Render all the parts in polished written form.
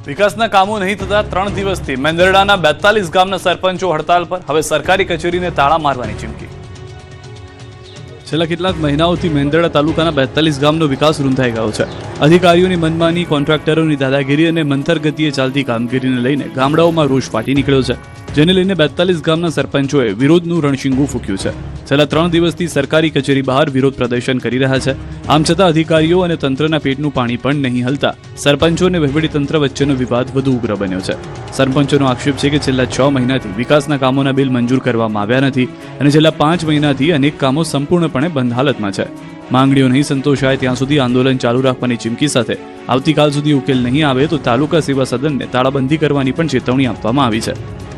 વિકાસના કામો નહીં થતા 3 દિવસથી મેંદરડાના 42 ગામના સરપંચો હડતાલ પર. હવે સરકારી કચેરીને તાળા મારવાની ચીમકી. છેલ્લા કેટલાક મહિનાઓથી મેંદરડા તાલુકાના 42 ગામનો વિકાસ રૂંધાઈ ગયો છે. અધિકારીઓની મનમાની, કોન્ટ્રાક્ટરોની દાદાગીરી અને મંથર ગતિએ ચાલતી કામગીરીને લઈને ગામડાઓમાં રોષ ફાટી નીકળ્યો છે, જેને લઈને 42 ગામના સરપંચોએ વિરોધનું રણશીંગું ફૂંક્યું છે. છેલ્લા 3 દિવસથી સરકારી કચેરી બહાર વિરોધ પ્રદર્શન કરી રહ્યા છે. આમ છતાં અધિકારીઓ અને તંત્રના પેટનું પાણી પણ નહીં હલતા સરપંચો અને વહીવટીતંત્ર વચ્ચેનો વિવાદ વધુ ઉગ્ર બન્યો છે. સરપંચોનો આક્ષેપ છે કે છેલ્લા 6 મહિનાથી વિકાસના કામોના બિલ મંજૂર કરવામાં આવ્યા નથી અને છેલ્લા 5 મહિનાથી અનેક કામો સંપૂર્ણપણે બંધ હાલતમાં છે. માંગણીઓ નહીં સંતોષાય ત્યાં સુધી આંદોલન ચાલુ રાખવાની ચીમકી સાથે આવતીકાલ સુધી ઉકેલ નહીં આવે તો તાલુકા સેવા સદનને તાળાબંધી કરવાની પણ ચેતવણી આપવામાં આવી છે.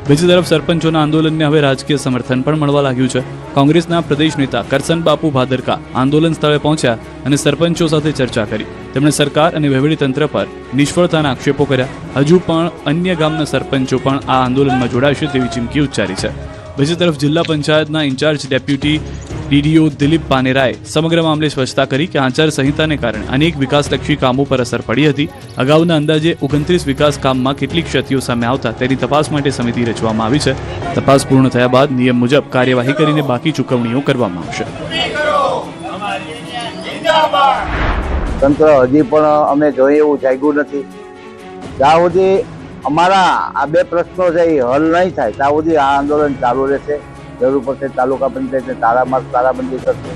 બીજી તરફ સરપંચોના આંદોલનને હવે રાજકીય સમર્થન પણ મળવા લાગ્યું છે. કોંગ્રેસના પ્રદેશ નેતા કરસન બાપુ ભાદરકા આંદોલન સ્થળે પહોંચ્યા અને સરપંચો સાથે ચર્ચા કરી. તેમણે સરકાર અને વહીવટીતંત્ર પર નિષ્ફળતાના આક્ષેપો કર્યા. હજુ પણ અન્ય ગામના સરપંચો પણ આ આંદોલનમાં જોડાશે તેવી ચીમકી ઉચ્ચારી છે. બીજી તરફ જિલ્લા પંચાયતના ઇન્ચાર્જ ડેપ્યુટી ડીડીઓ દિલીપ પાનેરાએ સમગ્ર મામલે સ્પષ્ટતા કરી કે આચાર સંહિતાને કારણે અનેક વિકાસલક્ષી કામો પર અસર પડી હતી. અગાઉના અંદાજે 29 વિકાસ કામમાં કેટલીક ક્ષતિઓ સામે આવતા તેની તપાસ માટે સમિતિ રચવામાં આવી છે. તપાસ પૂર્ણ થયા બાદ નિયમ મુજબ કાર્યવાહી કરીને બાકી ચૂકવણીઓ કરવામાં આવશે. તંત્ર હજી પણ અમે જોઈએ એવું જાગ્યું નથી. જ્યાં સુધી અમારા આ 2 પ્રશ્નો છે એ હલ નહીં થાય ત્યાં સુધી આ આંદોલન ચાલુ રહેશે. જરૂર પડશે તાલુકા પંચાયતને તાળાબંધી કરશે.